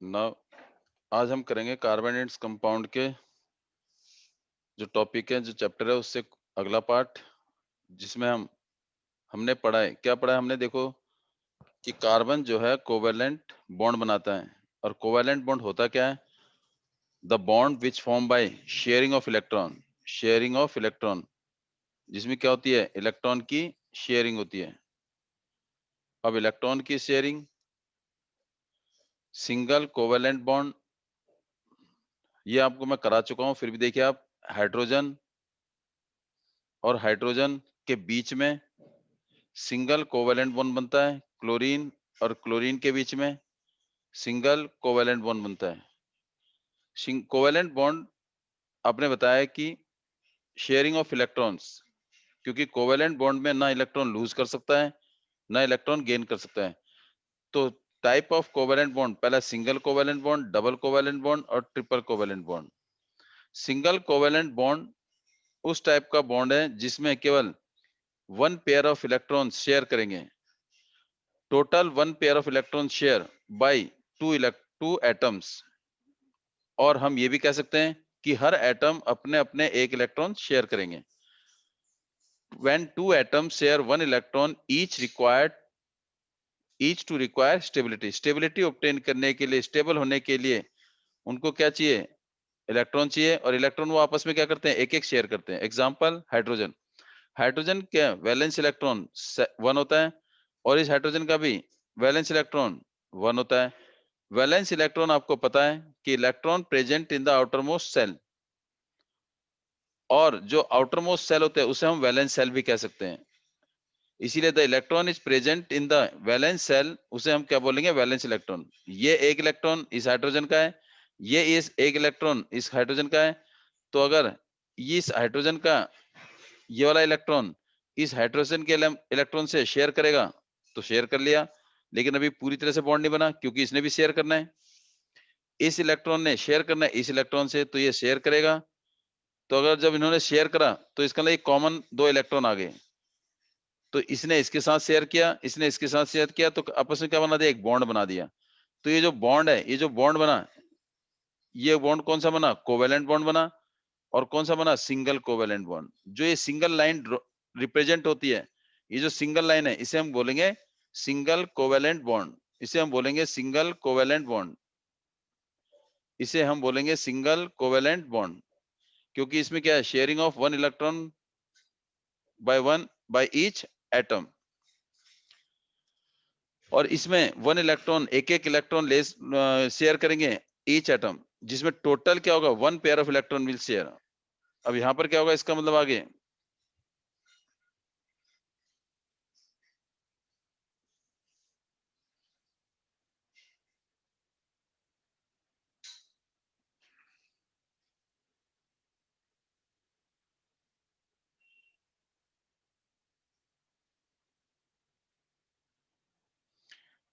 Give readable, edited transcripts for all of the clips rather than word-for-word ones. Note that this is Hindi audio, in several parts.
ना आज हम करेंगे कार्बोनेट्स कंपाउंड के जो टॉपिक है, जो चैप्टर है, उससे अगला पार्ट, जिसमें हमने पढ़ा है। क्या पढ़ा है हमने? देखो कि कार्बन जो है कोवेलेंट बॉन्ड बनाता है। और कोवेलेंट बॉन्ड होता क्या है? The bond which form by sharing of electron. Sharing of electron, जिसमें क्या होती है? इलेक्ट्रॉन की शेयरिंग होती है। अब इलेक्ट्रॉन की शेयरिंग, सिंगल कोवेलेंट बॉन्ड, ये आपको मैं करा चुका हूं, फिर भी देखिए आप। हाइड्रोजन और हाइड्रोजन के बीच में सिंगल कोवेलेंट बॉन्ड बनता है। क्लोरीन और क्लोरीन के बीच में सिंगल कोवेलेंट बॉन्ड बनता है। कोवेलेंट बॉन्ड आपने बताया कि शेयरिंग ऑफ इलेक्ट्रॉन्स, क्योंकि कोवेलेंट बॉन्ड में ना इलेक्ट्रॉन लूज कर सकता है, ना इलेक्ट्रॉन गेन कर सकता है। तो टाइप ऑफ कोवेलेंट बॉन्ड, पहला single covalent bond, double covalent bond और triple covalent bond. Single covalent bond उस टाइप का बॉन्ड है जिसमें केवल one pair of electrons share करेंगे। Total one pair of electron share by two atoms. और हम ये भी कह सकते हैं कि हर एटम अपने अपने एक इलेक्ट्रॉन शेयर करेंगे। when two atoms share one electron each to require stability obtain करने के लिए, स्टेबल होने के लिए उनको क्या चाहिए? इलेक्ट्रॉन चाहिए। और इलेक्ट्रॉन वो आपस में क्या करते हैं? एक एक शेयर करते हैं। Example hydrogen. हाइड्रोजन क्या वैलेंस इलेक्ट्रॉन वन होता है, और इस हाइड्रोजन का भी वैलेंस इलेक्ट्रॉन वन होता है। वैलेंस इलेक्ट्रॉन आपको पता है कि electron present in the outermost cell, और जो आउटरमोस्ट सेल होते हैं उसे हम वैलेंस सेल भी कह सकते हैं। इसीलिए the electron is present in the valence shell, उसे हम क्या बोलेंगे? Valence electron. ये एक इलेक्ट्रॉन इस हाइड्रोजन का है, ये इस एक इलेक्ट्रॉन इस हाइड्रोजन का है। तो अगर इस हाइड्रोजन का ये वाला इलेक्ट्रॉन इस हाइड्रोजन के इलेक्ट्रॉन से शेयर करेगा तो शेयर कर लिया, लेकिन अभी पूरी तरह से बॉन्ड नहीं बना, क्योंकि इसने भी शेयर करना है। इस इलेक्ट्रॉन ने शेयर करना है इस इलेक्ट्रॉन से, तो ये शेयर करेगा। तो अगर जब इन्होंने शेयर करा तो इसका लिए कॉमन दो इलेक्ट्रॉन आ गए। तो इसने इसके साथ शेयर किया, इसने इसके साथ शेयर किया, तो आपस में क्या बना दिया? एक बॉन्ड बना दिया। तो ये जो बॉन्ड है, ये जो बॉन्ड बना, ये बॉन्ड कौन सा बना? कोवेलेंट बॉन्ड बना। और कौन सा बना? Single covalent bond. जो ये सिंगल लाइन रिप्रेजेंट होती है, ये जो सिंगल लाइन है, इसे हम बोलेंगे सिंगल कोवेलेंट बॉन्ड। इसे हम बोलेंगे सिंगल कोवेलेंट बॉन्ड। इसे हम बोलेंगे सिंगल कोवेलेंट बॉन्ड, क्योंकि इसमें क्या है? Sharing of one electron by each atom. और इसमें वन इलेक्ट्रॉन एक एक इलेक्ट्रॉन ले शेयर करेंगे ईच एटम, जिसमें टोटल क्या होगा? One pair of electron will share. अब यहां पर क्या होगा? इसका मतलब आगे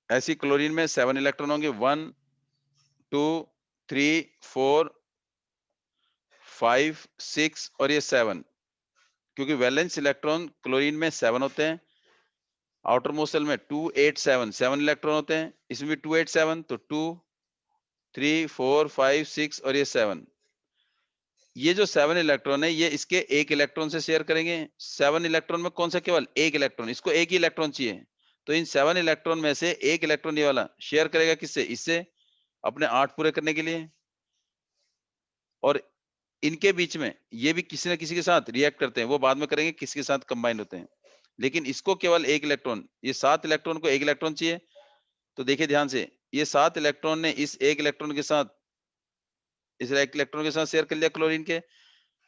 ऐसी क्लोरीन में 7 इलेक्ट्रॉन होंगे। 1 2 3 4 5 6 और ये 7, क्योंकि वैलेंस इलेक्ट्रॉन क्लोरीन में 7 होते हैं। आउटर मोस्ट शेल में 2 8 7 7 इलेक्ट्रॉन होते हैं। इसमें भी 2 8 7, तो 2 3 4 5 6 और ये 7। ये जो 7 इलेक्ट्रॉन है, ये इसके एक इलेक्ट्रॉन से शेयर करेंगे। 7 इलेक्ट्रॉन में कौन सा? केवल एक इलेक्ट्रॉन। इसको एक ही इलेक्ट्रॉन चाहिए, तो इन 7 इलेक्ट्रॉन में से एक इलेक्ट्रॉन ये वाला शेयर करेगा किससे? इससे, अपने 8 पूरे करने के लिए। और इनके बीच में ये भी किसी न किसी के साथ रिएक्ट करते हैं, वो बाद में करेंगे किसके साथ कंबाइंड होते हैं। लेकिन इसको केवल एक इलेक्ट्रॉन, ये 7 इलेक्ट्रॉन को एक इलेक्ट्रॉन चाहिए। तो देखिए ध्यान से, ये 7 इलेक्ट्रॉन ने इस एक इलेक्ट्रॉन के साथ, इस एक इलेक्ट्रॉन के साथ शेयर कर लिया क्लोरीन के।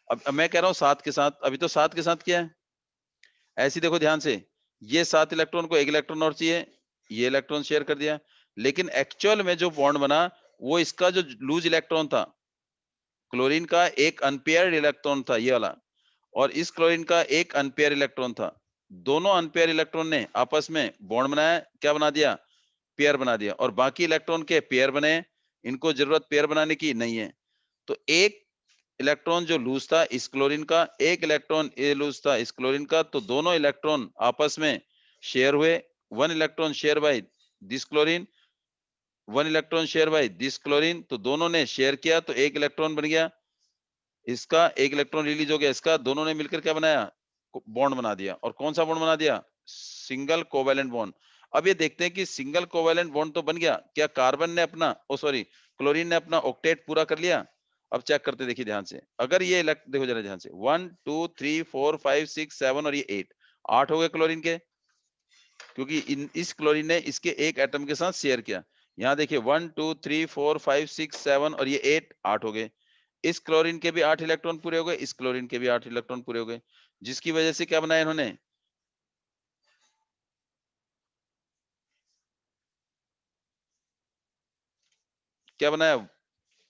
अब मैं कह रहा हूँ 7 के साथ, अभी तो 7 के साथ किया है। ऐसे ही देखो ध्यान से, ये 7 इलेक्ट्रॉन को एक इलेक्ट्रॉन और चाहिए, ये इलेक्ट्रॉन शेयर कर दिया। लेकिन एक्चुअल में जो बॉन्ड बना, वो इसका जो लूज इलेक्ट्रॉन था, क्लोरीन का एक अनपेयर्ड इलेक्ट्रॉन था ये वाला, और इस क्लोरीन का एक अनपेयर इलेक्ट्रॉन था। दोनों अनपेयर इलेक्ट्रॉन ने आपस में बॉन्ड बनाया, क्या बना दिया? पेयर बना दिया। और बाकी इलेक्ट्रॉन के पेयर बने, इनको जरूरत पेयर बनाने की नहीं है। तो एक इलेक्ट्रॉन जो लूज था इस क्लोरीन का, एक इलेक्ट्रॉन ये लूज था इस क्लोरीन का, तो दोनों इलेक्ट्रॉन आपस में शेयर हुए। One electron share by this chlorine, one electron share by this chlorine, तो दोनों ने शेयर किया तो एक इलेक्ट्रॉन बन गया, इसका एक इलेक्ट्रॉन रिलीज हो गया, इसका दोनों ने मिलकर क्या बनाया, बॉन्ड बना दिया। और कौन सा बॉन्ड बना दिया, सिंगल कोवेलेंट बॉन्ड। अब ये देखते हैं कि सिंगल कोवेलेंट बॉन्ड तो बन गया, क्या कार्बन ने अपना सॉरी क्लोरीन ने अपना ऑक्टेट पूरा कर लिया। अब चेक करते देखिए ध्यान से, अगर ये देखो जरा ध्यान से, 1 2 3 4 5 6 7 और ये 8, 8 हो गए क्लोरीन के, क्योंकि इस क्लोरीन ने इसके एक एटम के साथ शेयर किया। यहाँ देखिए 1 2 3 4 5 6 7 और ये 8, 8 हो गए। इस क्लोरीन के भी 8 इलेक्ट्रॉन पूरे हो गए, इस क्लोरीन के भी 8 इलेक्ट्रॉन पूरे हो गए, जिसकी वजह से क्या बनाया इन्होंने, क्या बनाया,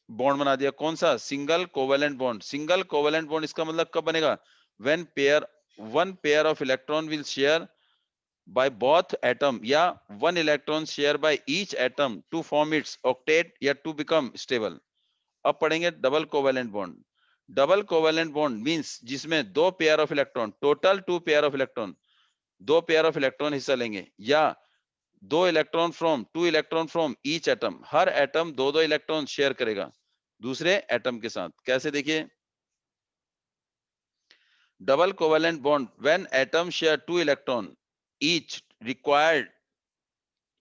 बॉन्ड बना दिया। कौन सा, single covalent bond. Single covalent bond इसका मतलब कब बनेगा, when pair one pair of electron will share by both atom या one electron share by each atom to form its octet या to become stable। अब पढ़ेंगे double covalent bond. Double covalent bond means जिसमें दो pair of electron, total two pair of electron, दो पेयर ऑफ इलेक्ट्रॉन हिस्सा लेंगे, या दो electron from two electron from each atom, हर एटम दो दो इलेक्ट्रॉन शेयर करेगा दूसरे एटम के साथ। कैसे देखिए, double covalent bond when atom share two electron each required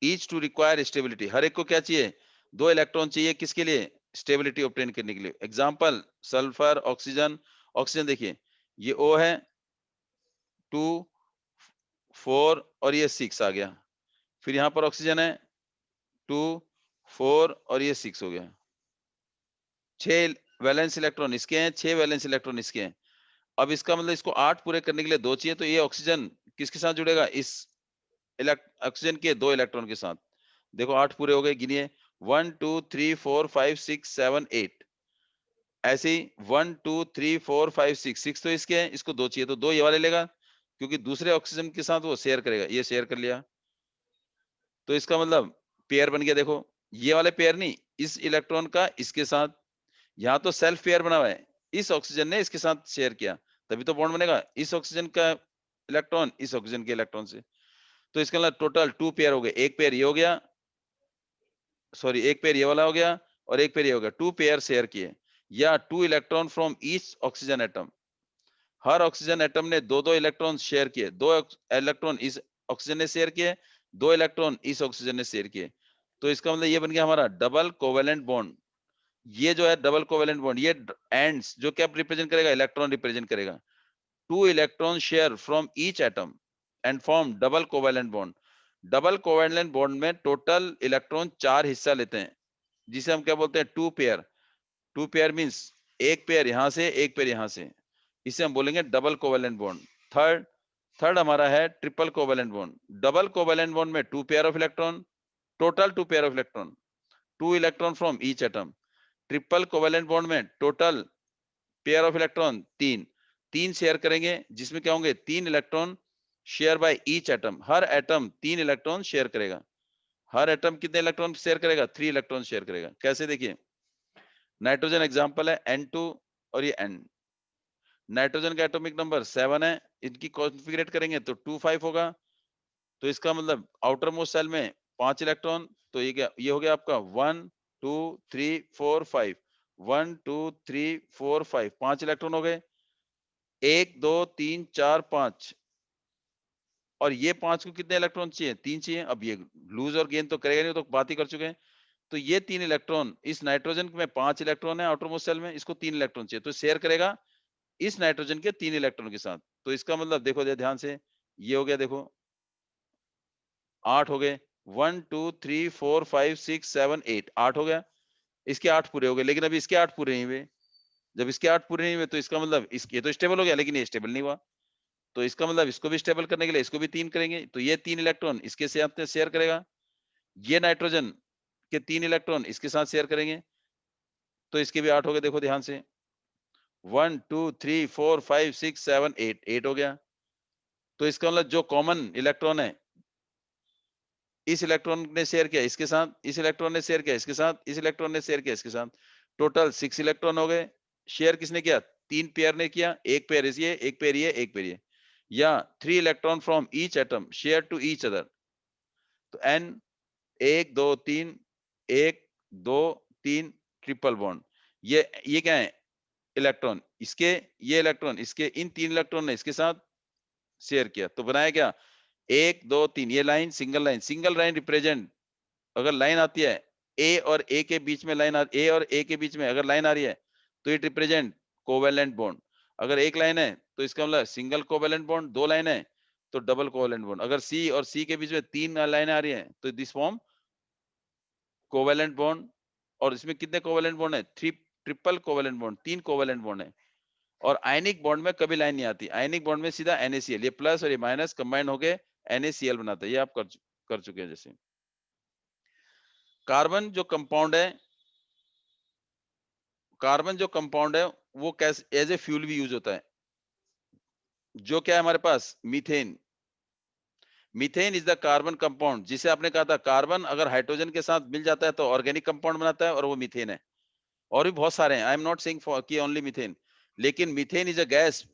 each to require stability, हर एक को क्या चाहिए, दो इलेक्ट्रॉन चाहिए, किसके लिए, स्टेबिलिटी ऑब्टेन करने के लिए। Example sulphur, oxygen. ऑक्सीजन देखिए ये O है, 2 4 और ये 6 आ गया, फिर यहाँ पर ऑक्सीजन है 2 4 और ये 6 हो गया, 6 वैलेंस इलेक्ट्रॉन इसके हैं, 6 वैलेंस इलेक्ट्रॉन इसके हैं। अब इसका मतलब इसको 8 पूरे करने के लिए 2 चाहिए, तो ये ऑक्सीजन किसके साथ जुड़ेगा, इस ऑक्सीजन के 2 इलेक्ट्रॉन के साथ। देखो 8 पूरे हो गए, गिनिए 1 2 3 4 5 6 7 8। ऐसे ही 1 2 3 4 5 6, 6 तो इसके हैं, इसको 2 चाहिए तो 2 ये वाले लेगा, क्योंकि दूसरे ऑक्सीजन के साथ वो शेयर करेगा, ये शेयर कर लिया, तो इसका मतलब पेयर बन गया। देखो ये वाले पेयर नहीं, इस इलेक्ट्रॉन का इसके साथ, यहाँ तो सेल्फ पेयर बना हुआ है, इस ऑक्सीजन ने इसके साथ शेयर किया, तभी तो बॉन्ड बनेगा, इस ऑक्सीजन का इलेक्ट्रॉन इस ऑक्सीजन के इलेक्ट्रॉन से। तो इसका मतलब टोटल 2 पेयर हो गए, एक पेयर ये हो गया, सॉरी एक पेयर ये वाला हो गया और एक पेयर ये हो गया, 2 पेयर शेयर किए, या 2 electron from each oxygen atom, her oxygen atom ने दो दो इलेक्ट्रॉन शेयर किए, दो इलेक्ट्रॉन इस ऑक्सीजन ने शेयर किए, दो इलेक्ट्रॉन इस ऑक्सीजन ने शेयर किए। तो इसका मतलब ये बन गया हमारा डबल कोवेलेंट बॉन्ड। ये जो है डबल कोवेलेंट बॉन्ड, ये एंड्स जो क्या रिप्रेजेंट करेगा, इलेक्ट्रॉन रिप्रेजेंट करेगा। Two electron share from each atom and form double covalent bond. Double covalent bond में टोटल इलेक्ट्रॉन 4 हिस्सा लेते हैं, जिसे हम क्या बोलते हैं, two pair. Two pair means एक पेयर यहां से, एक पेयर यहां से, इसे हम बोलेंगे double covalent bond. Third third हमारा है triple covalent bond. Double covalent bond में 2 pair of electron, total 2 pair of electron, 2 electron from each atom. Triple covalent bond में total pair of electron 3, 3 share करेंगे, जिसमें क्या होंगे, 3 electron share by each atom, हर एटम 3 इलेक्ट्रॉन शेयर करेगा। हर एटम कितने इलेक्ट्रॉन शेयर करेगा, 3 इलेक्ट्रॉन शेयर करेगा। कैसे देखिए, नाइट्रोजन एग्जांपल है N2 और ये N, नाइट्रोजन का एटॉमिक नंबर 7 है, इनकी कॉन्फ़िगरेट करेंगे तो 2 5 होगा, तो इसका मतलब आउटर मोस्ट सेल में 5 इलेक्ट्रॉन, तो ये क्या, ये हो गया आपका 1 2 3 4 5, 1 2 3 4 5, 5 इलेक्ट्रॉन हो गए, 1 2 3 4 5, और ये 5 को कितने इलेक्ट्रॉन चाहिए, 3 चाहिए। अब ये लूज और गेन तो करेगा नहीं, तो बात ही कर चुके हैं। तो ये 3 इलेक्ट्रॉन, इस नाइट्रोजन में 5 इलेक्ट्रॉन है आउटर मोस्ट सेल में, इसको 3 इलेक्ट्रॉन चाहिए, तो शेयर करेगा इस नाइट्रोजन के 3 इलेक्ट्रॉन के साथ। तो इसका मतलब देखो ध्यान से, ये हो गया देखो 8 हो गए, 1 2 3 4 5 6 7 8, 8 हो गया, इसके 8 पूरे हो गए, लेकिन अभी इसके 8 पूरे नहीं हुए। जब इसके 8 पूरे नहीं हुए तो इसका मतलब ये तो स्टेबल हो गया, लेकिन ये स्टेबल नहीं हुआ, तो इसका मतलब इसको भी स्टेबल करने के लिए इसको भी 3 करेंगे, तो ये 3 इलेक्ट्रॉन इसके साथ शेयर करेगा, ये नाइट्रोजन के 3 इलेक्ट्रॉन इसके साथ शेयर करेंगे, तो इसके भी 8 हो गए। देखो ध्यान से 1 2 3 4 5 6 7 8, 8 हो गया। तो इसका मतलब जो कॉमन इलेक्ट्रॉन है, इस इलेक्ट्रॉन ने शेयर किया इसके साथ, इस इलेक्ट्रॉन ने शेयर किया इसके साथ, इस इलेक्ट्रॉन ने शेयर किया इसके साथ, टोटल 6 इलेक्ट्रॉन हो गए। शेयर किसने किया, 3 पेयर ने किया, एक पेयर ये, एक पेयर ये, एक पेयर ये, या 3 electron from each atom share to each other. तो n 1 2 3 1 2 3 ट्रिपल बॉन्ड। ये क्या है? इलेक्ट्रॉन। इसके ये इलेक्ट्रॉन इसके इन 3 इलेक्ट्रॉन ने इसके साथ शेयर किया, तो बनाया क्या? 1 2 3। ये लाइन सिंगल लाइन रिप्रेजेंट, अगर लाइन आती है ए और ए के बीच में ए और ए के बीच में अगर लाइन आ रही है तो इट रिप्रेजेंट कोवेलेंट बॉन्ड। अगर एक लाइन है तो इसका मतलब सिंगल कोवेलेंट बॉन्ड, दो लाइन है तो डबल कोवेलेंट बॉन्ड। अगर सी और सी के बीच में 3 लाइनें आ रही हैं तो दिस फॉर्म कोवेलेंट बॉन्ड। और इसमें कितने कोवेलेंट बॉन्ड है? Triple covalent bond, 3 covalent bond है। और आयनिक बॉन्ड में कभी लाइन नहीं आती, आयनिक बॉन्ड में सीधा NaCl, ये प्लस और ये माइनस कंबाइन होके NaCl बनाता है। ये आप कर चुके हैं। जैसे कार्बन जो कंपाउंड है, कार्बन जो कंपाउंड है वो कैसे एज ए फ्यूल भी यूज होता है। जो क्या है हमारे पास? Methane. Methane is the carbon compound, जिसे आपने कहा था कार्बन अगर हाइड्रोजन के साथ मिल जाता है तो ऑर्गेनिक कंपाउंड बनाता है, और वो मीथेन है। और भी बहुत सारे हैं, आई एम नॉट सेइंग कि ओनली मीथेन। लेकिन मीथेन इज अ गैस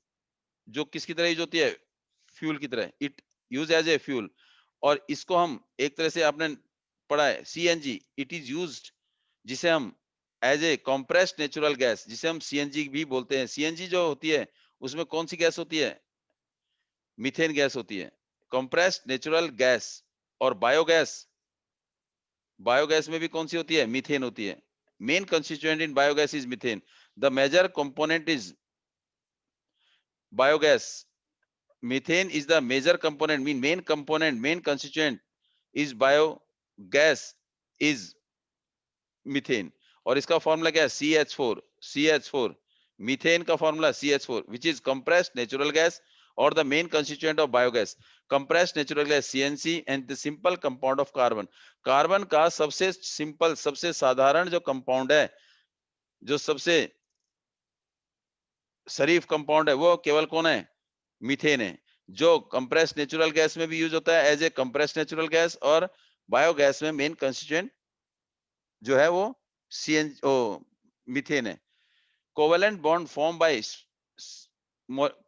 जो किसकी तरह यूज होती है? फ्यूल की तरह। It use as a fuel. और इसको हम एक तरह से आपने पढ़ा है CNG, इट इज यूज्ड, जिसे हम as a compressed natural gas, जिसे हम CNG भी बोलते हैं। CNG जो होती है उसमें कौन सी गैस होती है? मीथेन गैस होती है, कंप्रेस्ड नेचुरल गैस। और बायोगैस, बायोगैस में भी कौन सी होती है? मीथेन होती है। Main constituent in biogas is methane. The major component is biogas. Methane is the major component, mean main component, main constituent is biogas is methane। और इसका फॉर्मूला क्या है? CH4। CH4 मीथेन का formula CH4, which is compressed natural gas or the main constituent of biogas। compressed natural gas CNC and the simple compound of carbon। Carbon का सबसे सिंपल, सबसे साधारण जो कंपाउंड है, जो सबसे शरीफ कंपाउंड है, वो केवल कौन है? मीथेन है, जो कंप्रेस नेचुरल गैस में भी यूज होता है as a compress natural gas, और बायोगैस में मेन कंस्टिट्यूएंट जो है वो सीएन ओ मीथेन है। Covalent bond form by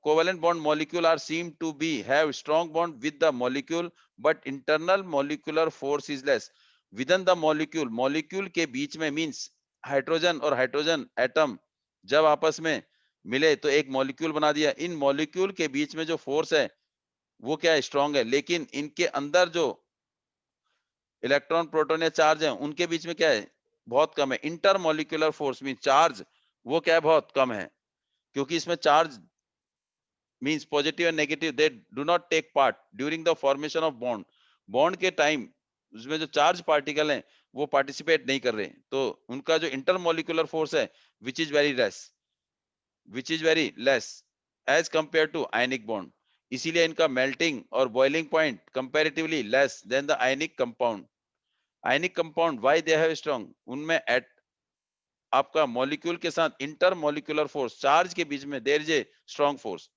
covalent bond molecule are seem to be have strong bond with the molecule, but internal molecular force is less। within the molecule, molecule के बीच में means हाइड्रोजन और हाइड्रोजन एटम जब आपस में मिले तो एक मॉलिक्यूल बना दिया। इन मॉलिक्यूल के बीच में जो फोर्स है वो क्या है? स्ट्रांग है। लेकिन इनके अंदर जो इलेक्ट्रॉन प्रोटॉन या चार्ज है उनके बीच में क्या है? बहुत कम है। इंटरमोलिकुलर फोर्स मीन चार्ज, वो क्या है? बहुत कम है। क्योंकि इसमें charge means positive and negative, they do not take part during the formation of bond. Bond के टाइम उसमें जो चार्ज पार्टिकल हैं वो पार्टिसिपेट नहीं कर रहे, तो उनका जो इंटरमोलिकुलर फोर्स है which is very less, which is very less as compare to ionic bond. इसीलिए इनका मेल्टिंग और boiling point comparatively less than the ionic compound. Ionic compound why they have strong? उनमें एट आपका मॉलिक्यूल के साथ इंटर मॉलिक्यूलर फोर्स, चार्ज के बीच में there is a strong force.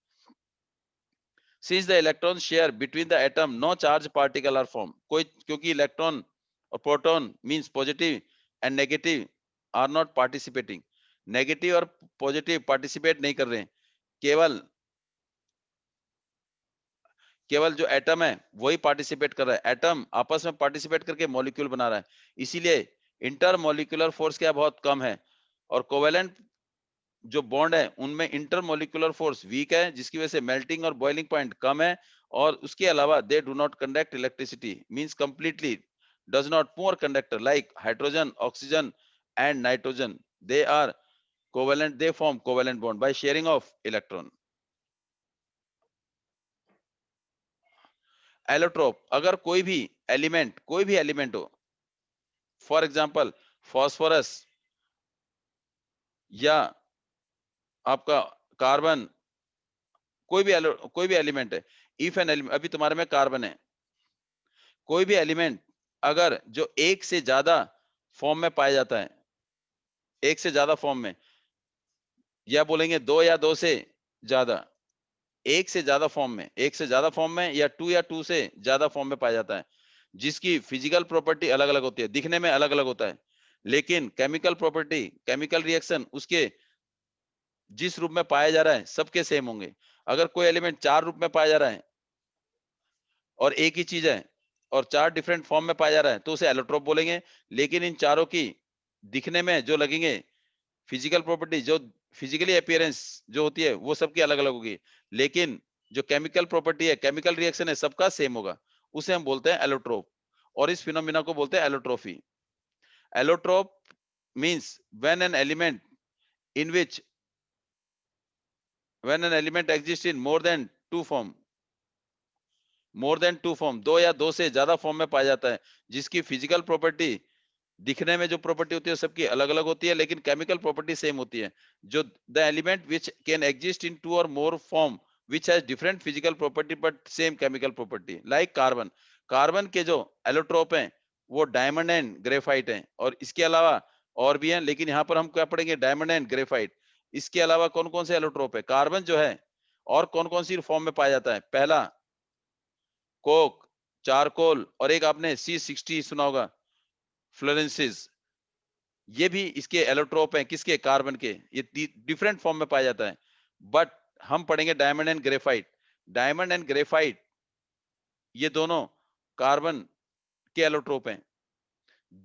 Since the electron share between the atom, no charge particle are formed। कोई, क्योंकि इलेक्ट्रॉन और proton means positive and negative are not participating. Negative और पॉजिटिव पार्टिसिपेट नहीं कर रहे हैं, केवल केवल जो एटम है वही पार्टिसिपेट कर रहा है। एटम आपस में पार्टिसिपेट करके मॉलिक्यूल बना रहा है। इसीलिए इंटर मॉलिक्यूलर फोर्स क्या बहुत कम है। और कोवेलेंट जो बॉन्ड है उनमें इंटरमोलिकुलर फोर्स वीक है, जिसकी वजह से मेल्टिंग और बॉइलिंग पॉइंट कम है। और उसके अलावा they do not conduct electricity, means completely does not poor conductor like hydrogen, oxygen and nitrogen. They are covalent, they form covalent bond by sharing of electron. Allotrope, अगर कोई भी एलिमेंट हो, फॉर एग्जांपल फास्फोरस या आपका कार्बन, कोई भी एलिमेंट है, इफ एन एलिमेंट, अभी तुम्हारे में कार्बन है, कोई भी एलिमेंट अगर जो एक से ज्यादा फॉर्म में पाया जाता है, एक से ज्यादा फॉर्म में, या बोलेंगे दो या दो से ज्यादा, एक से ज्यादा फॉर्म में, एक से ज्यादा फॉर्म में, या टू से ज्यादा फॉर्म में पाया जाता है, जिसकी फिजिकल प्रॉपर्टी अलग अलग होती है, दिखने में अलग अलग होता है, लेकिन केमिकल प्रॉपर्टी, केमिकल रिएक्शन उसके जिस रूप में पाया जा रहा है सबके सेम होंगे। अगर कोई एलिमेंट चार रूप में पाया जा रहा है और एक ही चीज है, और 4 डिफरेंट फॉर्म में पाया जा रहा है तो उसे एलोट्रोप बोलेंगे। लेकिन इन चारों की दिखने में जो लगेंगे फिजिकल प्रॉपर्टी, जो फिजिकली अपीयरेंस जो होती है वो सबकी अलग अलग होगी, लेकिन जो केमिकल प्रॉपर्टी है, केमिकल रिएक्शन है, सबका सेम होगा, उसे हम बोलते हैं एलोट्रोप। और इस फिनोमिना को बोलते हैं allotropy. Allotrope means when an element in which when an element exists in more than two form, दो या दो से ज्यादा फॉर्म में पाया जाता है, जिसकी फिजिकल प्रॉपर्टी, दिखने में जो प्रॉपर्टी होती है सबकी अलग अलग होती है, लेकिन केमिकल प्रॉपर्टी सेम होती है। जो the element which can exist in two और more form which has different physical property but same chemical property, like carbon. Carbon के जो एलोट्रोप हैं वो डायमंड एंड ग्रेफाइट हैं, और इसके अलावा और भी हैं, लेकिन यहाँ पर हम क्या पढ़ेंगे, डायमंड एंड ग्रेफाइट। इसके अलावा कौन कौन से एलोट्रोप है, कार्बन जो है और कौन कौन सी फॉर्म में पाया जाता है, पहला कोक, चारकोल, और एक आपने C60 सुना होगा, फ्लोरेंसिस। ये भी इसके एलोट्रोप हैं, किसके, कार्बन के। ये डिफरेंट फॉर्म में पाया जाता है, बट हम पढ़ेंगे diamond and graphite. Diamond and graphite ये दोनों कार्बन के एलोट्रोप हैं,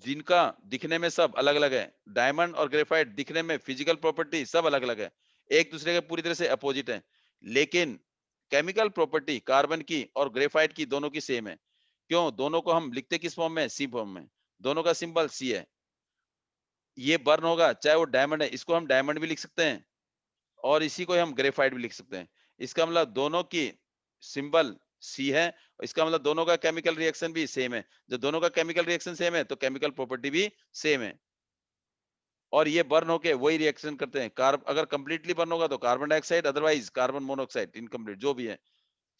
जिनका दिखने में सब अलग अलग है। डायमंड और ग्रेफाइट दिखने में फिजिकल प्रॉपर्टी सब अलग अलग है, एक दूसरे के पूरी तरह से अपोजिट है, लेकिन केमिकल प्रॉपर्टी कार्बन की और ग्रेफाइट की दोनों की सेम है। क्यों, दोनों को हम लिखते किस फॉर्म में, सी फॉर्म में। दोनों का सिंबल सी है। ये बर्न होगा चाहे वो डायमंड है, इसको हम डायमंड भी लिख सकते हैं और इसी को हम ग्रेफाइट भी लिख सकते हैं। इसका मतलब दोनों की सिंबल सी है, और इसका मतलब दोनों का केमिकल रिएक्शन भी सेम है। जब दोनों का केमिकल रिएक्शन सेम है तो केमिकल प्रॉपर्टी भी सेम है, और ये बर्न होके वही रिएक्शन करते हैं। कार्ब अगर कंप्लीटली बर्न होगा तो carbon dioxide, otherwise carbon monoxide, incomplete जो भी है।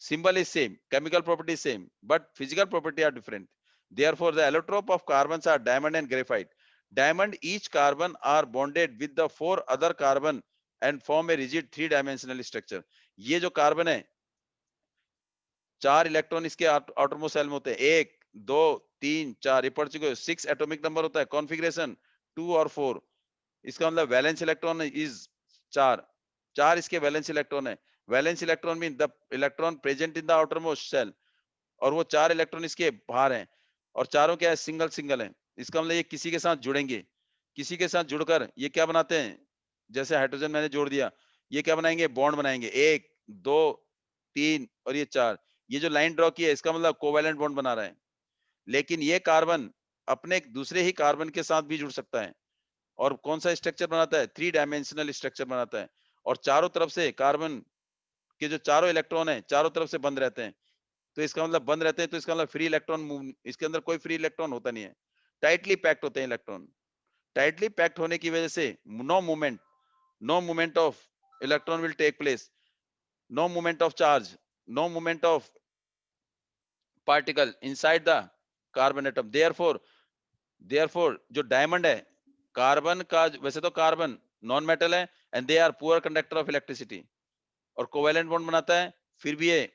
Symbol is same, chemical property is same, but physical property are different. Therefore, the allotrope of carbons are diamond and graphite. Diamond, each carbon are bonded with the four other carbon and form a rigid three-dimensional structure. ये जो कार्बन है, चार इलेक्ट्रॉन इसके आउटरमोस्ट शेल में होते हैं, एक, दो, तीन, चार, ये पढ़ चुके हो। 6 एटॉमिक नंबर होता है, कॉन्फ़िगरेशन 2 और 4। इसका मतलब वैलेंस इलेक्ट्रॉन इज 4, 4 इसके वैलेंस इलेक्ट्रॉन है। Valence electron mean the electron present in the outermost shell, और वो 4 इलेक्ट्रॉन इसके बाहर हैं, और चारों क्या है, सिंगल सिंगल है। इसका मतलब ये किसी के साथ जुड़ेंगे, किसी के साथ जुड़कर ये क्या बनाते हैं, जैसे हाइड्रोजन मैंने जोड़ दिया, ये क्या बनाएंगे, बॉन्ड बनाएंगे, 1 2 3 और ये 4। ये जो लाइन ड्रॉ की है इसका मतलब कोवैलेंट बॉन्ड बना रहा है। लेकिन ये कार्बन अपने एक दूसरे ही कार्बन के साथ भी जुड़ सकता है, और कौन सा स्ट्रक्चर बनाता है, 3 डायमेंशनल स्ट्रक्चर बनाता है, और चारों तरफ से कार्बन के जो चारों इलेक्ट्रॉन है चारों तरफ से बंद रहते हैं। तो इसका मतलब बंद रहते हैं, तो इसका मतलब फ्री इलेक्ट्रॉन मूव, इसके अंदर कोई फ्री इलेक्ट्रॉन होता नहीं है, टाइटली पैक्ड होते हैं इलेक्ट्रॉन। टाइटली पैक्ड होने की वजह से no movement, no movement of electron will take place, no movement of charge, no movement of particle inside the carbon atom. Therefore जो डायमंड है, कार्बन का वैसे तो कार्बन नॉन मेटल है and they are poor conductor of electricity, और कोवैलेंट बॉन्ड बनाता है, फिर भी ये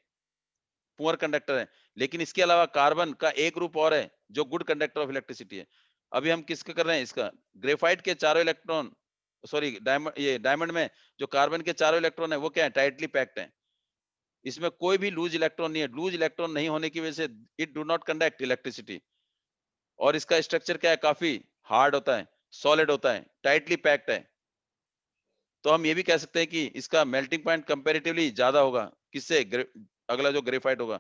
पुअर कंडक्टर है। लेकिन इसके अलावा कार्बन का एक ग्रुप और है जो गुड कंडक्टर ऑफ इलेक्ट्रिसिटी है। अभी हम किसका कर रहे हैं, इसका। ग्रेफाइट के चारों इलेक्ट्रॉन, सॉरी डायमंड, ये डायमंड में जो कार्बन के चारों इलेक्ट्रॉन है वो क्या है, टाइटली पैक्ड है। इसमें कोई भी लूज इलेक्ट्रॉन नहीं है। लूज इलेक्ट्रॉन नहीं होने की वजह से it do not conduct electricity, और इसका स्ट्रक्चर क्या है, काफी हार्ड होता है, सॉलिड होता है, टाइटली पैक्ड है। तो हम ये भी कह सकते हैं कि इसका मेल्टिंग पॉइंट कंपैरेटिवली ज्यादा होगा, किससे, अगला जो ग्रेफाइट होगा।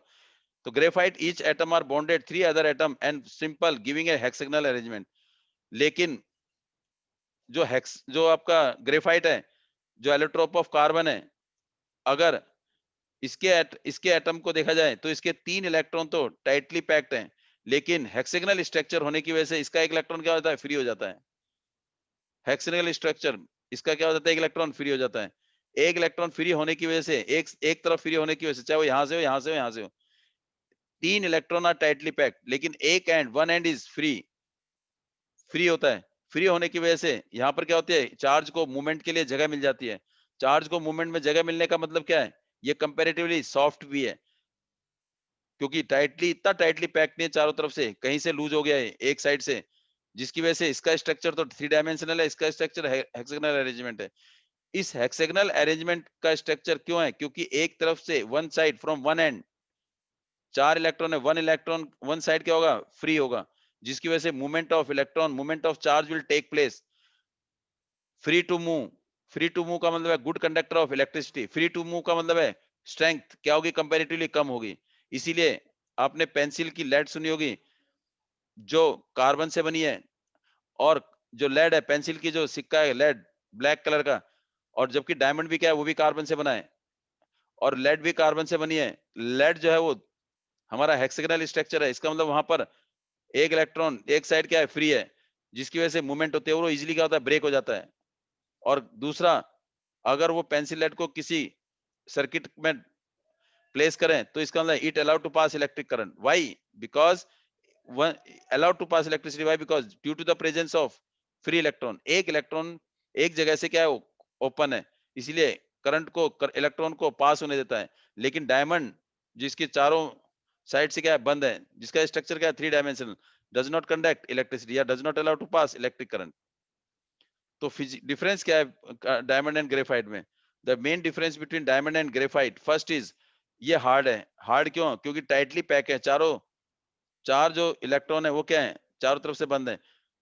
तो graphite each atom are bonded 3 other atom and simple giving a hexagonal arrangement. लेकिन जो आपका ग्रेफाइट है, जो एलोट्रोप ऑफ कार्बन है, अगर इसके एटम को देखा जाए तो इसके 3 इलेक्ट्रॉन तो टाइटली पैक्ड हैं, लेकिन हेक्सागोनल स्ट्रक्चर होने की वजह से इसका एक इलेक्ट्रॉन क्या होता है, फ्री हो जाता है। हेक्सागोनल स्ट्रक्चर, इसका क्या हो जाता है, एक इलेक्ट्रॉन फ्री हो जाता है। एक इलेक्ट्रॉन फ्री होने की वजह से, एक तरफ फ्री होने की वजह से, चाहे वो यहां से हो, यहां से हो, यहां से हो, 3 इलेक्ट्रॉन आर टाइटली पैक्ड, लेकिन एक and, one and is free, free होता है। फ्री होने की वजह से यहाँ पर क्या होती है, चार्ज को मूवमेंट के लिए जगह मिल जाती है। चार्ज को मूवमेंट में जगह मिलने का मतलब क्या है, ये कंपैरेटिवली सॉफ्ट भी है, क्योंकि टाइटली, इतना टाइटली पैक्ड नहीं है चारों तरफ से, कहीं से लूज हो गया है एक साइड से, जिसकी वजह से इसका स्ट्रक्चर तो 3 डायमेंशनल है, इसका स्ट्रक्चर हेक्सागोनल अरेंजमेंट है। इस हेक्सागोनल अरेंजमेंट का स्ट्रक्चर क्यों है, क्योंकि एक तरफ से, one side from one and, 4 electron है, 1 इलेक्ट्रॉन वन साइड क्या होगा, फ्री होगा, जिसकी वजह से movement of electron, movement of charge will take place. Free to move, free to move का मतलब है good conductor of electricity. Free to move का मतलब है स्ट्रेंथ क्या होगी, कंपैरेटिवली कम होगी। इसीलिए आपने पेंसिल की लेड सुनी होगी जो कार्बन से बनी है, और जो लेड है, पेंसिल की जो सिक्का है लेड ब्लैक कलर का, और जबकि डायमंड भी क्या है, वो भी कार्बन से बना है, और लेड भी कार्बन से बनी है। लेड जो है वो हमारा हेक्सागोनल स्ट्रक्चर है, इसका मतलब वहां पर एक इलेक्ट्रॉन एक साइड क्या है, फ्री है, जिसकी वजह से मूवमेंट होती है और वो इजीली क्या होता है, ब्रेक हो जाता है। और दूसरा, अगर वो पेंसिल लेड को किसी सर्किट में प्लेस करें तो इसका मतलब it allowed to pass electric current. Why? Because allowed to pass electricity, why? Because due to the presence of free electron, एक इलेक्ट्रॉन एक जगह से क्या है, ओपन है, इसीलिए करंट को, इलेक्ट्रॉन को पास होने देता है। लेकिन डायमंड जिसके चारों साइड से क्या है, बंद है, जिसका स्ट्रक्चर क्या है, 3 dimensional, does not conduct electricity या does not allow to pass electric current. तो डिफरेंस क्या है डायमंड एंड ग्रेफाइट में? The main difference between diamond and graphite, first is ये हार्ड है। हार्ड क्यों? क्योंकि टाइटली पैक है, चारों चार जो इलेक्ट्रॉन है वो क्या है, चारों तरफ से बंद है,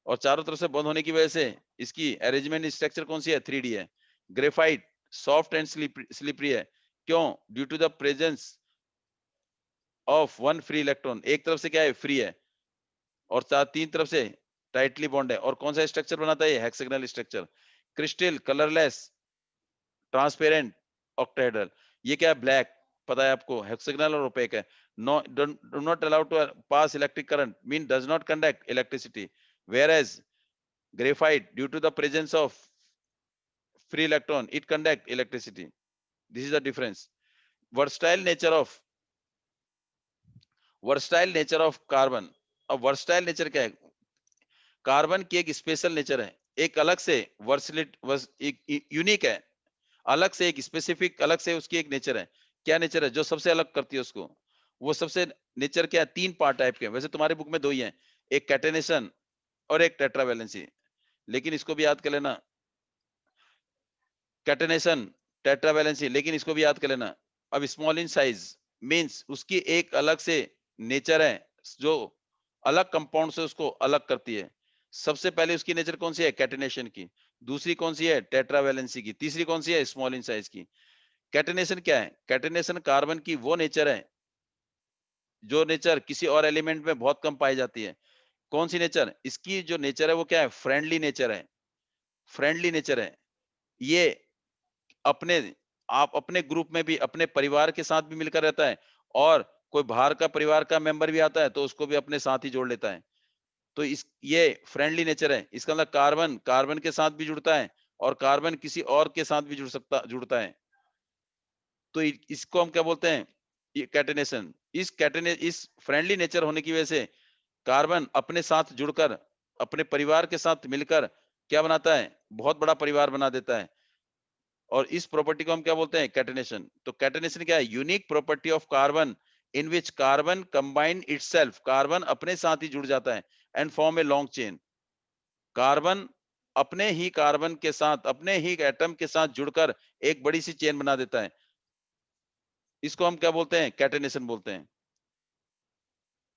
और चारों तरफ से बंद होने की वजह से इसकी अरेंजमेंट स्ट्रक्चर कौन सी है, 3D है। ग्रेफाइट सॉफ्ट एंड स्लिपरी है, क्यों? Due to the presence of one free electron, एक तरफ से क्या है, फ्री है, और तीन तरफ से टाइटली बॉन्ड है। और कौन सा स्ट्रक्चर बनाता है, hexagonal structure. Crystal colourless transparent octahedral, ये क्या है, ब्लैक, पता है आपको, हेक्सागोनल और ओपेक है। No, do not allow to pass electric current, mean does not conduct electricity, whereas graphite due to the presence of free electron it conduct electricity. This is the difference. versatile nature of versatile nature of carbon. अब versatile नेचर क्या है, कार्बन की एक स्पेशल नेचर है, एक अलग से वर्सलिट एक यूनिक है, अलग से एक स्पेसिफिक, अलग से उसकी एक नेचर है। क्या नेचर है जो सबसे अलग करती है उसको? वो सबसे नेचर क्या है, 3 पार्ट टाइप के, वैसे तुम्हारे बुक में 2 ही हैं, एक कैटेनेशन और एक टेट्रावैलेंसी, लेकिन इसको भी याद कर लेना, कैटेनेशन, टेट्रावैलेंसी, लेकिन इसको भी याद कर लेना। अब स्मॉल इन साइज मींस उसकी एक अलग से नेचर है, जो अलग कंपाउंड से उसको अलग करती है। सबसे पहले उसकी नेचर कौन सी है, कैटेनेशन की। दूसरी कौन सी है, टेट्रावैलेंसी की। तीसरी कौन सी है, स्मॉल इन साइज की। कैटेनेशन क्या है, कैटेनेशन कार्बन की वो नेचर है जो नेचर किसी और एलिमेंट में बहुत कम पाई जाती है। कौन सी नेचर? इसकी जो नेचर है वो क्या है, फ्रेंडली नेचर है। फ्रेंडली नेचर है ये, अपने आप अपने ग्रुप में भी, अपने परिवार के साथ भी मिलकर रहता है, और कोई बाहर का परिवार का मेंबर भी आता है तो उसको भी अपने साथ ही जोड़ लेता है। तो इस ये फ्रेंडली नेचर है। इसका मतलब कार्बन कार्बन के साथ भी जुड़ता है, और कार्बन किसी और के साथ भी जुड़ता है। तो इसको हम क्या बोलते हैं, ये कैटेनेशन। इस फ्रेंडली नेचर होने की वजह से कार्बन अपने साथ जुड़कर, अपने परिवार के साथ मिलकर क्या बनाता है, बहुत बड़ा परिवार बना देता है। और इस प्रॉपर्टी को हम क्या बोलते हैं, कैटेनेशन। तो कैटेनेशन क्या है, unique property of carbon in which carbon combine itself, carbon अपने साथ ही जुड़ जाता है, and form a long chain. Carbon अपने ही कार्बन के साथ, अपने ही एटम के साथ जुड़कर एक बड़ी सी चेन बना देता है, इसको हम क्या बोलते हैं, कैटेनेशन बोलते हैं।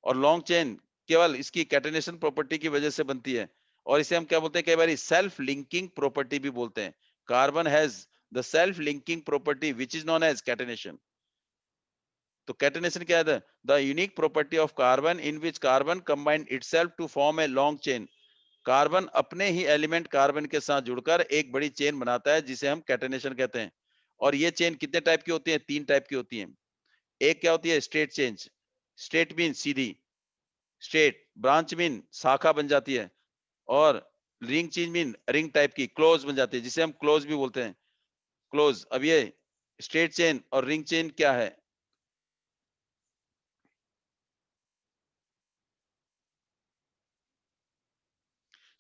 और लॉन्ग चेन केवल इसकी कैटेनेशन प्रॉपर्टी की वजह से बनती है, और इसे हम क्या बोलते हैं, कई बार सेल्फ लिंकिंग प्रॉपर्टी भी बोलते हैं। Carbon has the self linking property which is known as catenation. तो कैटेनेशन क्या है, the unique property of carbon in which carbon combine itself to form a long chain. Carbon अपने ही एलिमेंट कार्बन के साथ जुड़कर एक बड़ी चेन बनाता है, जिसे हम कैटेनेशन कहते हैं। और ये चेन कितने टाइप की होती है, 3 टाइप की होती है। एक क्या होती है, स्ट्रेट चेंज, स्ट्रेट मीन सीधी, स्ट्रेट ब्रांच मीन शाखा बन जाती है, और ring change mean ring type की क्लोज बन जाती है, जिसे हम क्लोज भी बोलते हैं, क्लोज। अब ये स्ट्रेट चेन और रिंग चेन क्या है,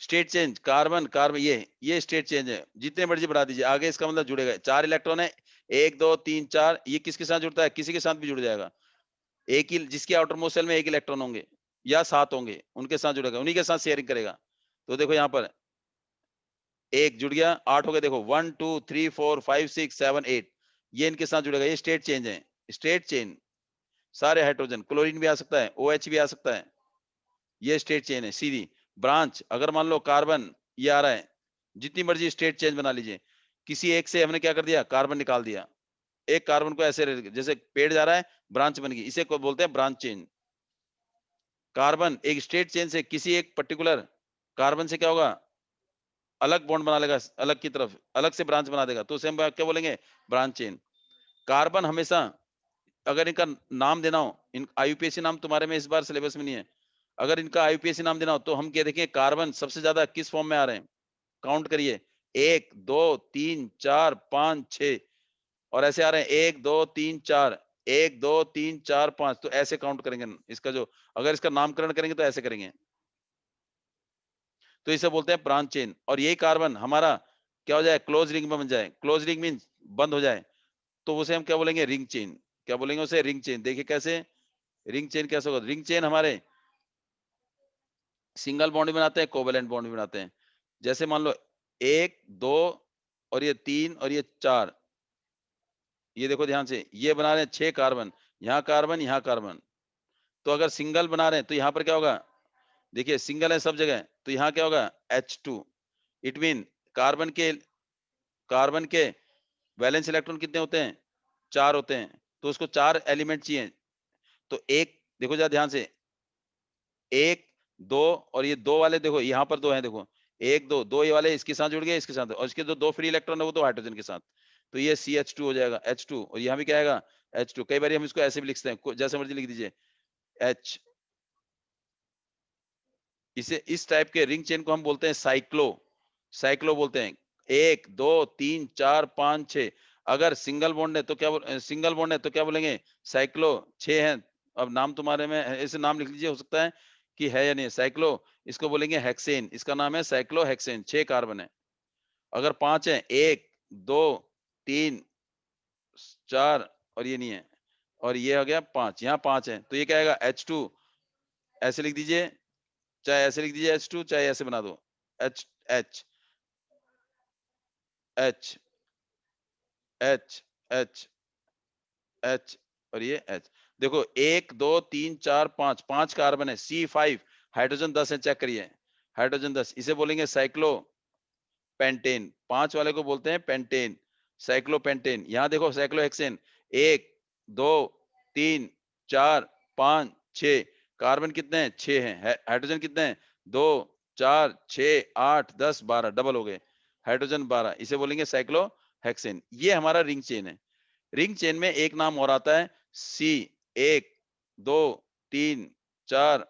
स्टेट चेंज, कार्बन कार्बन ये स्टेट चेंज है, जितने मर्जी बढ़ा दीजिए आगे, इसका मतलब जुड़ेगा। 4 इलेक्ट्रॉन है, 1 2 3 4, ये किसके साथ जुड़ता है, किसी के साथ भी जुड़ जाएगा। एक ही, जिसके आउटर मोस्ट शेल में 1 इलेक्ट्रॉन होंगे या 7 होंगे, उनके साथ जुड़ेगा, उन्हीं के साथ शेयरिंग करेगा। तो देखो यहाँ पर एक जुड़ गया, 8 हो गए, देखो 1 2 3 4 5 6 7 8, ये इनके साथ जुड़ेगा, ये स्टेट चेंज है, स्टेट चेन। सारे हाइड्रोजन, क्लोरीन भी आ सकता है, OH भी आ सकता है, ये स्टेट चेन है सीधी। ब्रांच अगर मान लो कार्बन ये आ रहा है, जितनी मर्जी स्टेट चेंज बना लीजिए, किसी एक से हमने क्या कर दिया, कार्बन निकाल दिया, एक कार्बन को ऐसे जैसे पेड़ जा रहा है, ब्रांच बन गई, इसे को बोलते हैं ब्रांच चेन। कार्बन एक स्टेट चेन से किसी एक पर्टिकुलर कार्बन से क्या होगा, अलग बॉन्ड बना लेगा, अलग की तरफ अलग से ब्रांच बना देगा, तो उसे हम क्या बोलेंगे, ब्रांच चेन। कार्बन हमेशा अगर इनका नाम देना हो, इन आईयूपीएसी नाम तुम्हारे में इस बार सिलेबस में नहीं है, अगर इनका आईयूपीएसी नाम देना हो तो हम क्या देखें, कार्बन सबसे ज्यादा किस फॉर्म में आ रहे हैं, काउंट करिए, 1 2 3 4 5 6, और ऐसे आ रहे हैं 1 2 3 4, 1 2 3 4 5, तो ऐसे काउंट करेंगे इसका जो, अगर इसका नामकरण करेंगे तो ऐसे करेंगे, तो इसे बोलते हैं ब्रांच चेन। और यही कार्बन हमारा क्या हो जाए, क्लोज रिंग में बन जाए, क्लोज रिंग मीन बंद हो जाए, तो उसे हम क्या बोलेंगे, रिंग चेन। क्या बोलेंगे उसे, रिंग चेन। देखिए कैसे रिंग चेन कैसे होगा, रिंग चेन हमारे सिंगल बॉन्ड भी बनाते हैं, कोवेलेंट बॉन्ड भी बनाते हैं। जैसे मान लो 1 2 और ये 3 और ये 4, ये देखो ध्यान से, ये बना रहे हैं 6 कार्बन, यहाँ कार्बन यहाँ कार्बन, तो अगर सिंगल बना रहे हैं तो यहाँ पर क्या होगा, देखिए सिंगल है सब जगह, तो यहाँ क्या होगा, H2। इट मीन कार्बन के वैलेंस इलेक्ट्रॉन कितने होते हैं, 4 होते हैं, तो उसको 4 एलिमेंट चाहिए, तो एक देखो जरा ध्यान से, 1 2 और ये 2 वाले देखो यहाँ पर 2 हैं, देखो 1 2 2 ये वाले इसके साथ जुड़ गए, इसके साथ, और इसके जो 2 फ्री इलेक्ट्रॉन है वो 2 हाइड्रोजन के साथ, तो ये CH2 हो जाएगा, H2, और यहाँ भी क्या आएगा, H2। कई बार हम इसको ऐसे भी लिखते हैं, जैसे मर्जी लिख दीजिए, H। इसे इस टाइप के रिंग चेन को हम बोलते हैं साइक्लो, साइक्लो बोलते हैं। 1 2 3 4 5 6, अगर सिंगल बॉन्ड है तो क्या सिंगल बॉन्ड है तो क्या बोलेंगे, साइक्लो। 6 है, अब नाम तुम्हारे में ऐसे नाम लिख लीजिए, हो सकता है कि है या नहीं साइक्लो, इसको बोलेंगे हेक्सेन, इसका नाम है साइक्लो हेक्सेन, 6 कार्बन है। अगर 5 है, 1 2 3 4 और ये नहीं है, और ये हो गया 5, यहाँ 5 है, तो ये क्या आएगा, H2, ऐसे लिख दीजिए, चाहे ऐसे लिख दीजिए H2, चाहे ऐसे बना दो, H H H H H H और ये H। देखो 1 2 3 4 5, 5 कार्बन है, C5, हाइड्रोजन 10 है, चेक करिए, हाइड्रोजन 10, इसे बोलेंगे साइक्लो पेंटेन, 5 वाले को बोलते हैं पेंटेन, साइक्लो पेंटेन। यहाँ देखो साइक्लो हेक्सेन, 1 2 3 4 5 6, कार्बन कितने हैं, 6 हैं, हाइड्रोजन कितने हैं, 2 4 6 8 10 12, डबल हो गए, हाइड्रोजन 12, इसे बोलेंगे साइक्लो हेक्सेन। ये हमारा रिंग चेन है। रिंग चेन में एक नाम और आता है सी, 1 2 3 4,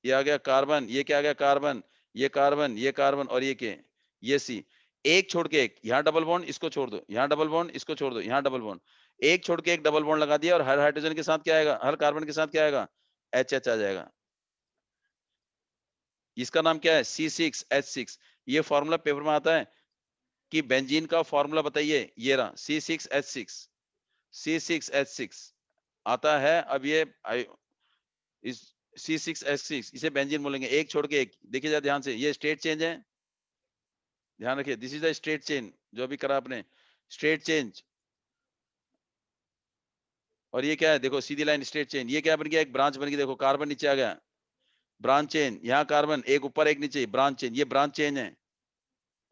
ये आ गया कार्बन, ये क्या आ गया, कार्बन, ये कार्बन, ये कार्बन, और ये क्या, ये सी। एक छोड़ के एक, यहाँ डबल बॉन्ड, इसको छोड़ दो, यहाँ डबल बॉन्ड, इसको छोड़ दो, यहाँ डबल बॉन्ड, एक छोड़ के एक डबल बॉन्ड लगा दिया, और हर हाइड्रोजन के साथ क्या आएगा, हर कार्बन के साथ क्या आएगा, HH आ जाएगा। इसका नाम क्या है, C6H6। ये फॉर्मूला पेपर में आता है कि बेंजीन का फॉर्मूला बताइए, ये रहा C6H6, C6H6 आता है। अब ये इस C6H6, इसे बेंजीन बोलेंगे, एक छोड़ के एक, देखिए जरा ध्यान से, ये स्टेट चेंज है, ध्यान रखिए, this is the state chain जो अभी करा आपने, स्टेट चेंज। और ये क्या है, देखो सीधी लाइन स्टेट चेन, ये क्या बन गया, एक ब्रांच बन गई, देखो कार्बन नीचे आ गया, ब्रांच चेन, यहाँ कार्बन एक ऊपर एक नीचे, ब्रांच चेन, ये ब्रांच चेन है।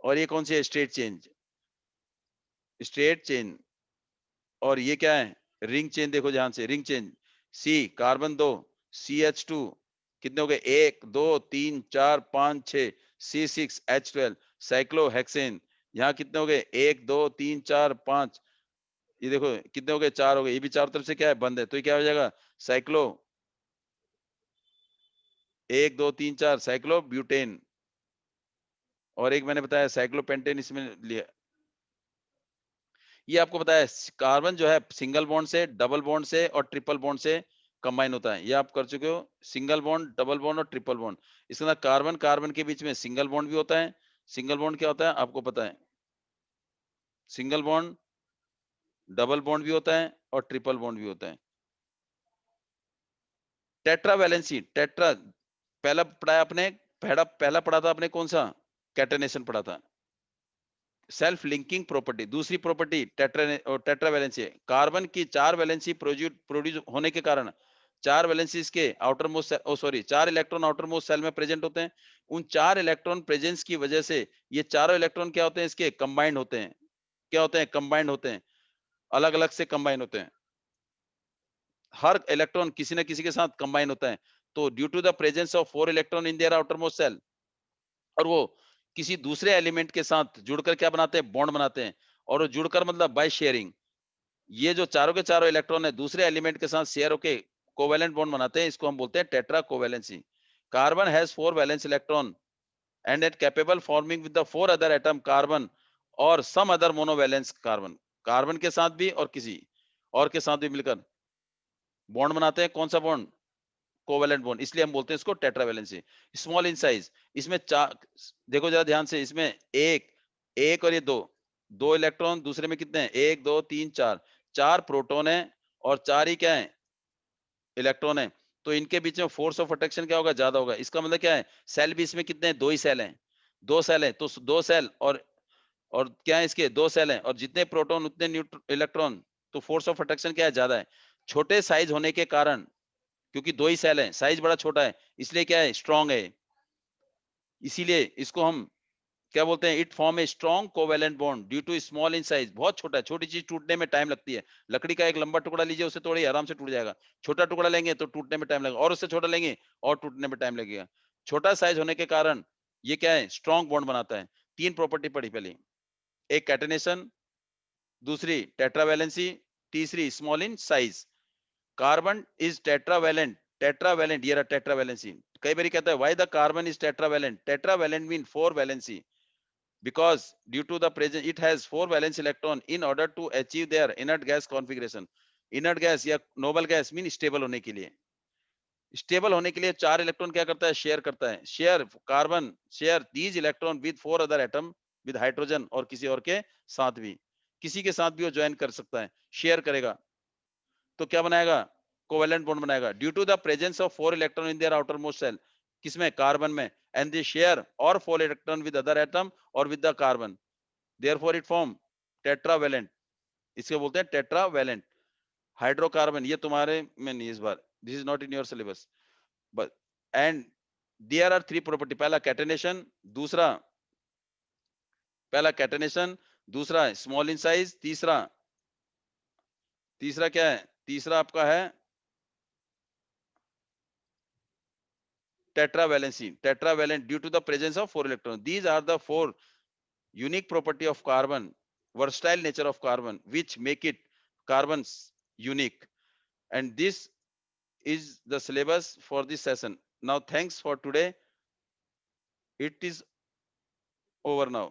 और ये कौन सी है, स्टेट चेंज, स्टेट चेन। और ये क्या है, रिंग चेन, देखो ध्यान से, रिंग चेन, सी कार्बन 2, CH2, कितने हो गए, 1 2 3 4 5 6, C6H12, साइक्लोहेक्सेन, यहाँ कितने हो गए, 1 2 3 4 5, ये देखो कितने हो गए, 4 हो गए, ये भी चारों तरफ से क्या है, बंद है, तो ये क्या हो जाएगा, साइक्लो 1 2 3 4, साइक्लो ब्यूटेन। और एक मैंने बताया साइक्लोपेंटेन, इसमें लिया, ये आपको बताया, कार्बन जो है सिंगल बॉन्ड से, डबल बॉन्ड से और ट्रिपल बॉन्ड से कंबाइन होता है, ये आप कर चुके हो, सिंगल बॉन्ड, डबल बॉन्ड और ट्रिपल बॉन्ड। इसके अंदर कार्बन कार्बन के बीच में सिंगल बॉन्ड भी होता है, सिंगल बॉन्ड क्या होता है आपको पता है, सिंगल बॉन्ड, डबल बॉन्ड भी होता है और ट्रिपल बॉन्ड भी होता है। टेट्रा वैलेंसी, टेट्रा पहला पढ़ाया आपने, पहला पढ़ा था आपने कौन सा, कैटेनेशन पढ़ा था, सेल्फ लिंकिंग प्रॉपर्टी, दूसरी प्रॉपर्टी टेट्रावैलेंसी है। कार्बन की 4 वैलेंसी प्रोड्यूस होने के कारण 4 वैलेंसीज के outermost, sorry 4 electron outermost shell में प्रेजेंट होते हैं। उन 4 इलेक्ट्रॉन प्रेजेंस की वजह से ये चारों इलेक्ट्रॉन क्या होते हैं, इसके कंबाइंड होते हैं। क्या होते हैं? कंबाइंड होते हैं, अलग अलग से कंबाइन होते हैं। हर इलेक्ट्रॉन किसी ना किसी के साथ कंबाइन होता है। तो due to the presence of 4 electron in their outermost shell, और वो किसी दूसरे एलिमेंट के साथ जुड़कर क्या बनाते हैं? बॉन्ड बनाते हैं। और वो जुड़कर मतलब बाय शेयरिंग, ये जो चारों के चारों इलेक्ट्रॉन है दूसरे एलिमेंट के साथ शेयर होके कोवेलेंट बॉन्ड बनाते हैं। इसको हम बोलते हैं tetra covalency. Carbon has 4 valence electron and it capable forming with the 4 other atom carbon और सम अदर मोनोवैलेंस कार्बन। कार्बन के साथ भी और किसी और के साथ भी मिलकर बॉन्ड बनाते हैं। कौन सा बॉन्ड? Covalent bond. इसलिए हम बोलते हैं इसको टेट्रावैलेंसी। स्मॉल इन साइज, इसमें चार, देखो जरा ध्यान से, इसमें एक एक और ये दो, दो इलेक्ट्रॉन, दूसरे में कितने हैं? 1 2 3 4, 4 प्रोटॉन है और 4 ही क्या है? इलेक्ट्रॉन है। तो इनके बीच में फोर्स ऑफ अट्रैक्शन क्या होगा? ज्यादा होगा। इसका मतलब क्या है? सेल भी इसमें कितने हैं? 2 ही सेल हैं। 2 सेल हैं तो 2 सेल और क्या है? इसके 2 सेल हैं और जितने प्रोटॉन उतने इलेक्ट्रॉन, तो फोर्स ऑफ अट्रैक्शन क्या है? ज्यादा है। छोटे साइज होने के कारण, क्योंकि 2 ही सेल हैं, साइज बड़ा छोटा है, इसलिए क्या है? स्ट्रांग है। इसीलिए इसको हम क्या बोलते हैं? It form a strong covalent bond due to small in size. बहुत छोटा है, छोटी चीज टूटने में टाइम लगती है। लकड़ी का एक लंबा टुकड़ा लीजिए, उसे तोड़िए, आराम से टूट जाएगा। छोटा टुकड़ा लेंगे तो टूटने में टाइम लगेगा, और उससे छोटा लेंगे और टूटने में टाइम लगेगा। छोटा साइज होने के कारण ये क्या है? स्ट्रॉन्ग बॉन्ड बनाता है। 3 प्रॉपर्टी पढ़ी पहले, एक कैटेनेशन, दूसरी टेट्रावैलेंसी, तीसरी small in size. Carbon is tetravalent. Tetravalent, ये रहा टेट्रावैलेंसी। कई बार कहता है why the carbon is tetravalent? Tetravalent mean 4 valency, because due to the presence it has 4 valence electron in order to achieve their inert gas configuration। inert gas या noble gas मीन स्टेबल होने के लिए, स्टेबल होने के लिए 4 इलेक्ट्रॉन क्या करता है? शेयर करता है। Share carbon share these electron with 4 other atom with hydrogen, और किसी और के साथ भी, किसी के साथ भी वो ज्वाइन कर सकता है, शेयर करेगा। तो क्या बनाएगा? कोवेलेंट बॉन्ड बनाएगा due to the presence of 4 electron in their outermost shell. किसमें? कार्बन में। एंड दे शेयर और 4 इलेक्ट्रॉन विद अदर एटम और with the carbon, therefore it form tetravalent. इसको बोलते हैं टेट्रावैलेंट। हाइड्रोकार्बन ये तुम्हारे में नहीं इस बार, this is not in your syllabus, but and there are 3 property. दूसरा पहला कैटेनेशन, दूसरा स्मॉल इन साइज, तीसरा तीसरा क्या है? तीसरा आपका है tetravalency, tetravalent due to the presence of 4 electrons. These are the 4 unique property of carbon, versatile nature of carbon, which make it carbons unique. And this is the syllabus for this session. Now thanks for today. It is over now.